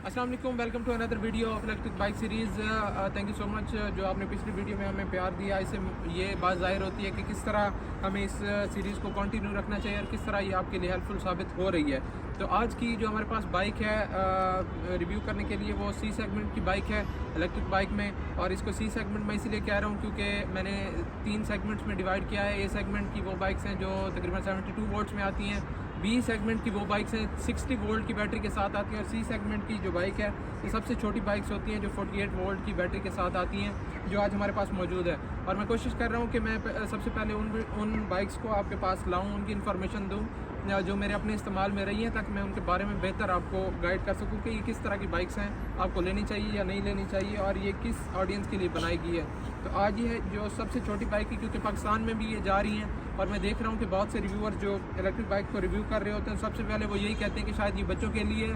अस्सलाम वालेकुम, welcome to another video of electric bike series. Thank you so much जो आपने पिछली वीडियो में हमें प्यार दिया। इससे ये बात ज़ाहिर होती है कि किस तरह हमें इस सीरीज़ को कंटिन्यू रखना चाहिए और किस तरह ये आपके लिए हेल्पफुल साबित हो रही है। तो आज की जो हमारे पास बाइक है रिव्यू करने के लिए वो सी सेगमेंट की बाइक है इलेक्ट्रिक बाइक में। और इसको सी सेगमेंट मैं इसीलिए कह रहा हूँ क्योंकि मैंने 3 सेगमेंट्स में डिवाइड किया है। ए सेगमेंट की वो बाइक्स हैं जो तकरीबन 72 वोल्ट्स में आती हैं। बी सेगमेंट की वो बाइक्स हैं 60 वोल्ट की बैटरी के साथ आती हैं। और सी सेगमेंट की जो बाइक है ये सबसे छोटी बाइक्स होती हैं जो 48 वोल्ट की बैटरी के साथ आती हैं, जो आज हमारे पास मौजूद है। और मैं कोशिश कर रहा हूँ कि मैं सबसे पहले उन बाइक्स को आपके पास लाऊँ, उनकी इन्फॉर्मेशन दूँ जो मेरे अपने इस्तेमाल में रही हैं, ताकि मैं उनके बारे में बेहतर आपको गाइड कर सकूँ कि ये किस तरह की बाइक्स हैं, आपको लेनी चाहिए या नहीं लेनी चाहिए और ये किस ऑडियंस के लिए बनाई गई है। तो आज ये है जो सबसे छोटी बाइक है, क्योंकि पाकिस्तान में भी ये जा रही हैं और मैं देख रहा हूँ कि बहुत से रिव्यूअर जो इलेक्ट्रिक बाइक को रिव्यू कर रहे होते हैं सबसे पहले वो यही कहते हैं कि शायद ये बच्चों के लिए,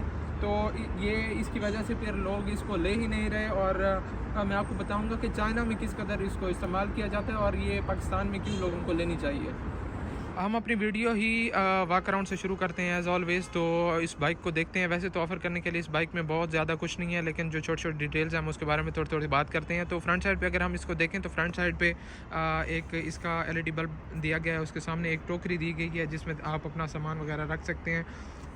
तो ये इसकी वजह से फिर लोग इसको ले ही नहीं रहे। और मैं आपको बताऊंगा कि चाइना में किस कदर इसको इस्तेमाल किया जाता है और ये पाकिस्तान में क्यों लोगों को लेनी चाहिए। हम अपनी वीडियो ही वॉक अराउंड से शुरू करते हैं एज़ ऑलवेज़। तो इस बाइक को देखते हैं। वैसे तो ऑफ़र करने के लिए इस बाइक में बहुत ज़्यादा कुछ नहीं है, लेकिन जो छोटी छोटी डिटेल्स हैं हम उसके बारे में थोड़ी थोड़ी बात करते हैं। तो फ्रंट साइड पे अगर हम इसको देखें तो फ्रंट साइड पे एक इसका LED बल्ब दिया गया है। उसके सामने एक टोकरी दी गई है जिसमें आप अपना सामान वगैरह रख सकते हैं।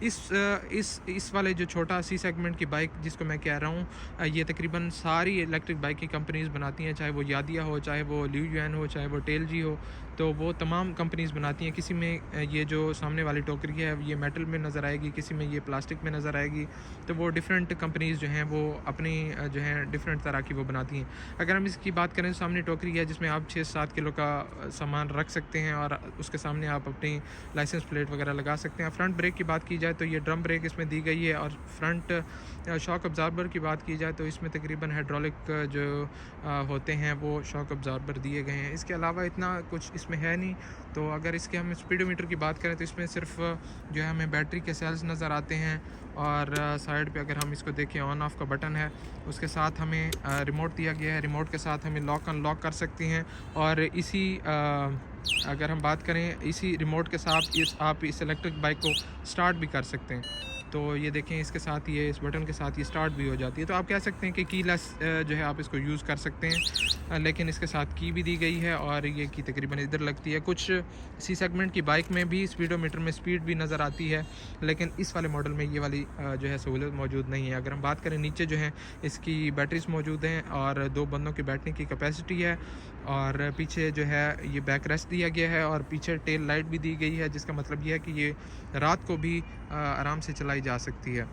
इस वाले जो छोटा सी सेगमेंट की बाइक जिसको मैं कह रहा हूँ, ये तकरीबन सारी इलेक्ट्रिक बाइक की कंपनीज़ बनाती हैं, चाहे वो यादिया हो, चाहे वो ल्यूयुएन हो, चाहे वो टेलजी हो। तो वो तमाम कंपनीज़ बनाती हैं। किसी में ये जो सामने वाली टोकरी है ये मेटल में नज़र आएगी, किसी में ये प्लास्टिक में नज़र आएगी। तो वो डिफरेंट कंपनीज़ जो हैं वो अपनी जो हैं डिफरेंट तरह की वो बनाती हैं। अगर हम इसकी बात करें तो सामने टोकरी है जिसमें आप 6-7 किलो का सामान रख सकते हैं और उसके सामने आप अपनी लाइसेंस प्लेट वगैरह लगा सकते हैं। फ्रंट ब्रेक की बात की जाए तो ये ड्रम ब्रेक इसमें दी गई है। और फ्रंट शॉक अब्ज़ॉर्बर की बात की जाए तो इसमें तकरीबन हाइड्रोलिक जो होते हैं वो शॉक अब्ज़ॉर्बर दिए गए हैं। इसके अलावा इतना कुछ इसमें है नहीं। तो अगर इसके हम स्पीडोमीटर की बात करें तो इसमें सिर्फ जो है हमें बैटरी के सेल्स नज़र आते हैं। और साइड पे अगर हम इसको देखें ऑन ऑफ का बटन है, उसके साथ हमें रिमोट दिया गया है। रिमोट के साथ हमें लॉक अनलॉक कर सकते हैं। और इसी अगर हम बात करें इसी रिमोट के साथ आप इस इलेक्ट्रिक बाइक को स्टार्ट भी कर सकते हैं। तो ये देखें इसके साथ ये इस बटन के साथ ये स्टार्ट भी हो जाती है। तो आप कह सकते हैं कि कीलेस जो है आप इसको यूज़ कर सकते हैं, लेकिन इसके साथ की भी दी गई है और ये की तकरीबन इधर लगती है। कुछ सी सेगमेंट की बाइक में भी स्पीडोमीटर में स्पीड भी नज़र आती है, लेकिन इस वाले मॉडल में ये वाली जो है सहूलत मौजूद नहीं है। अगर हम बात करें नीचे जो है इसकी बैटरीज मौजूद हैं और 2 बंदों के बैठने की कैपेसिटी है। और पीछे जो है ये बैक रेस्ट दिया गया है और पीछे टेल लाइट भी दी गई है, जिसका मतलब ये है कि ये रात को भी आराम से चलाई जा सकती है।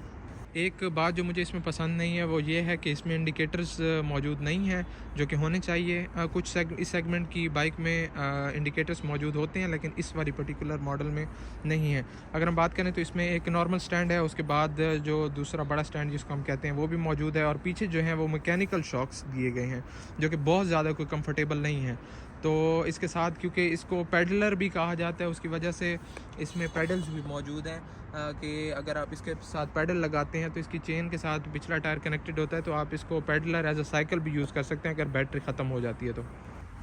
एक बात जो मुझे इसमें पसंद नहीं है वो ये है कि इसमें इंडिकेटर्स मौजूद नहीं हैं जो कि होने चाहिए। कुछ इस सेगमेंट की बाइक में इंडिकेटर्स मौजूद होते हैं, लेकिन इस वाली पर्टिकुलर मॉडल में नहीं है। अगर हम बात करें तो इसमें एक नॉर्मल स्टैंड है, उसके बाद जो दूसरा बड़ा स्टैंड जिसको हम कहते हैं वो भी मौजूद है। और पीछे जो है वो मैकेनिकल शॉक्स दिए गए हैं जो कि बहुत ज़्यादा कोई कंफर्टेबल नहीं है। तो इसके साथ क्योंकि इसको पैडलर भी कहा जाता है, उसकी वजह से इसमें पैडल्स भी मौजूद हैं कि अगर आप इसके साथ पैडल लगाते हैं तो इसकी चेन के साथ पिछला टायर कनेक्टेड होता है, तो आप इसको पैडलर एज अ साइकिल भी यूज़ कर सकते हैं अगर बैटरी ख़त्म हो जाती है तो।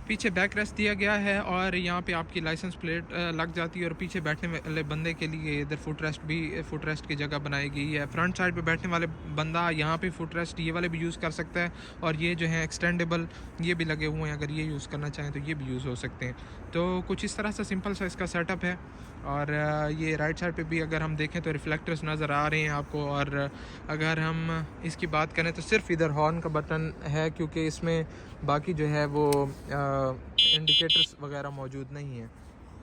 पीछे बैक रेस्ट दिया गया है और यहाँ पे आपकी लाइसेंस प्लेट लग जाती है। और पीछे बैठने वाले बंदे के लिए इधर फुट रेस्ट की जगह बनाई गई है। फ्रंट साइड पे बैठने वाले बंदा यहाँ पे फुट रेस्ट ये वाले भी यूज़ कर सकता है। और ये जो है एक्सटेंडेबल ये भी लगे हुए हैं, अगर ये यूज़ करना चाहें तो ये भी यूज़ हो सकते हैं। तो कुछ इस तरह से सिंपल सा इसका सेटअप है। और ये राइट साइड पे भी अगर हम देखें तो रिफ्लेक्टर्स नज़र आ रहे हैं आपको। और अगर हम इसकी बात करें तो सिर्फ इधर हॉर्न का बटन है, क्योंकि इसमें बाकी जो है वो इंडिकेटर्स वगैरह मौजूद नहीं है।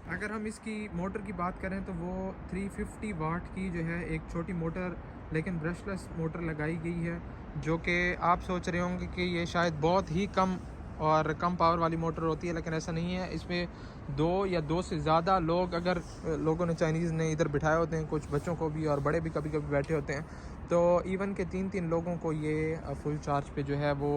अगर हम इसकी मोटर की बात करें तो वो 350 वाट की जो है एक छोटी मोटर, लेकिन ब्रशलेस मोटर लगाई गई है, जो कि आप सोच रहे होंगे कि ये शायद बहुत ही कम पावर वाली मोटर होती है, लेकिन ऐसा नहीं है। इसमें 2 या 2 से ज़्यादा लोग, अगर लोगों ने चाइनीज़ ने इधर बिठाए होते हैं, कुछ बच्चों को भी और बड़े भी कभी कभी बैठे होते हैं, तो इवन के 3-3 लोगों को ये फुल चार्ज पे जो है वो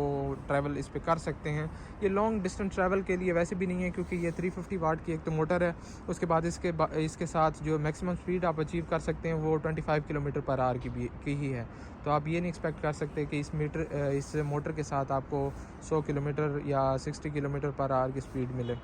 ट्रैवल इस पे कर सकते हैं। ये लॉन्ग डिस्टेंस ट्रैवल के लिए वैसे भी नहीं है, क्योंकि ये 350 वाट की एक तो मोटर है। उसके बाद इसके साथ जो मैक्सिमम स्पीड आप अचीव कर सकते हैं वो 25 किलोमीटर पर आवर की ही है। तो आप ये नहीं एक्सपेक्ट कर सकते कि इस मोटर के साथ आपको 100 किलोमीटर या 60 किलोमीटर पर आवर की स्पीड मिले।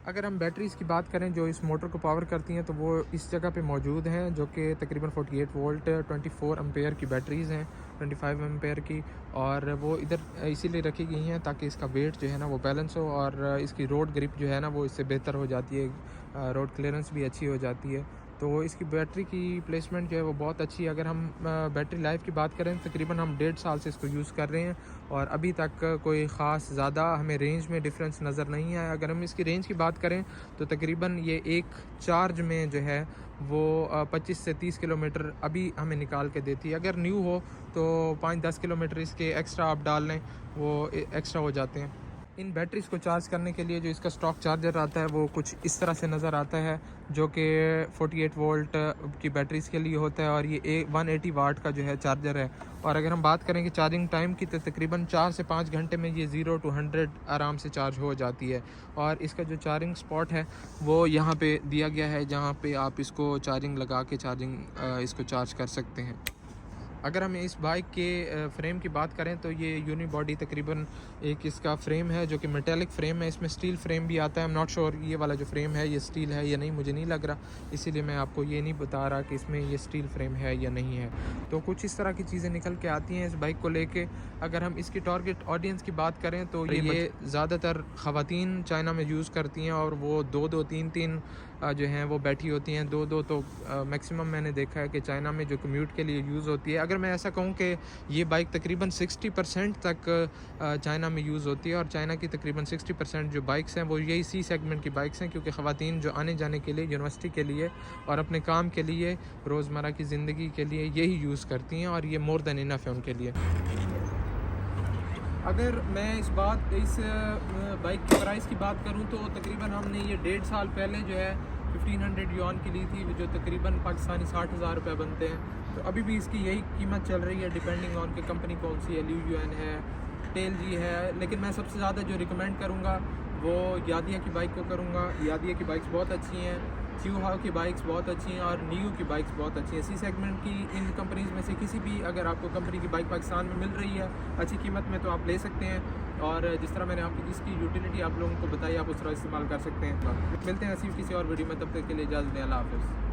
अगर हम बैटरीज़ की बात करें जो इस मोटर को पावर करती हैं तो वो इस जगह पे मौजूद हैं, जो कि तकरीबन 48 वोल्ट 24 एम्पेयर की बैटरीज़ हैं, 25 एम्पेयर की। और वो इधर इसीलिए रखी गई हैं ताकि इसका वेट जो है ना वो बैलेंस हो और इसकी रोड ग्रिप जो है ना वो इससे बेहतर हो जाती है, रोड क्लियरेंस भी अच्छी हो जाती है। तो इसकी बैटरी की प्लेसमेंट जो है वो बहुत अच्छी है। अगर हम बैटरी लाइफ की बात करें तकरीबन हम 1.5 साल से इसको यूज़ कर रहे हैं और अभी तक कोई ख़ास ज़्यादा हमें रेंज में डिफरेंस नज़र नहीं आया। अगर हम इसकी रेंज की बात करें तो तकरीबन ये एक चार्ज में जो है वो 25 से 30 किलोमीटर अभी हमें निकाल के देती है। अगर न्यू हो तो 5-10 किलोमीटर इसके एक्स्ट्रा आप डाल लें, वो एक्स्ट्रा हो जाते हैं। इन बैटरीज़ को चार्ज करने के लिए जो इसका स्टॉक चार्जर आता है वो कुछ इस तरह से नज़र आता है, जो कि 48 वोल्ट की बैटरीज़ के लिए होता है और ये 180 वाट का जो है चार्जर है। और अगर हम बात करें कि चार्जिंग टाइम की तो तकरीबन 4 से 5 घंटे में ये 0 to 100 आराम से चार्ज हो जाती है। और इसका जो चार्जिंग स्पॉट है वो यहाँ पे दिया गया है, जहाँ पे आप इसको चार्जिंग लगा के इसको चार्ज कर सकते हैं। अगर हम इस बाइक के फ्रेम की बात करें तो ये यूनी बॉडी तकरीबन एक इसका फ्रेम है जो कि मेटेलिक फ्रेम है, इसमें स्टील फ्रेम भी आता है। आई एम नॉट श्योर ये वाला जो फ्रेम है ये स्टील है या नहीं, मुझे नहीं लग रहा, इसीलिए मैं आपको ये नहीं बता रहा कि इसमें ये स्टील फ्रेम है या नहीं है। तो कुछ इस तरह की चीज़ें निकल के आती हैं इस बाइक को लेके। अगर हम इसकी टारगेट ऑडियंस की बात करें तो ये ज़्यादातर ख़वातीन चाइना में यूज़ करती हैं और वो 2-2 3-3 जो हैं वो बैठी होती हैं। 2-2 तो मैक्सिमम मैंने देखा है कि चाइना में जो कम्यूट के लिए यूज़ होती है। अगर मैं ऐसा कहूँ कि ये बाइक तकरीबन 60% तक चाइना में यूज़ होती है और चाइना की तकरीबन 60% जो बाइक्स हैं वो यही सी सेगमेंट की बाइक्स हैं, क्योंकि ख़वातीन जो आने जाने के लिए, यूनिवर्सिटी के लिए और अपने काम के लिए, रोज़मर्रा की ज़िंदगी के लिए यही यूज़ करती हैं और ये मोर देन इनफ है उनके लिए। अगर मैं इस बाइक की प्राइस की बात करूं तो तकरीबन हमने ये 1.5 साल पहले जो है 1500 युआन की ली थी, जो तकरीबन पाकिस्तानी 60,000 रुपये बनते हैं। तो अभी भी इसकी यही कीमत चल रही है, डिपेंडिंग ऑन कि कंपनी कौन सी है, LUUN है, टेल जी है। लेकिन मैं सबसे ज़्यादा जो रिकमेंड करूँगा वो यादिया की बाइक को करूँगा। यादिया की बाइक्स बहुत अच्छी हैं, च्यूहाओ की बाइक्स बहुत अच्छी हैं और नीयू की बाइक्स बहुत अच्छी हैं। सी सेगमेंट की इन कंपनीज़ में से किसी भी अगर आपको कंपनी की बाइक पाकिस्तान में मिल रही है अच्छी कीमत में तो आप ले सकते हैं। और जिस तरह मैंने आपकी इसकी यूटिलिटी आप लोगों को बताई, आप उस तरह इस्तेमाल कर सकते हैं। मिलते हैं ऐसी किसी और वीडियो में, तब तक के लिए इजाज़त दें। अल्लाह हाफ़िज़।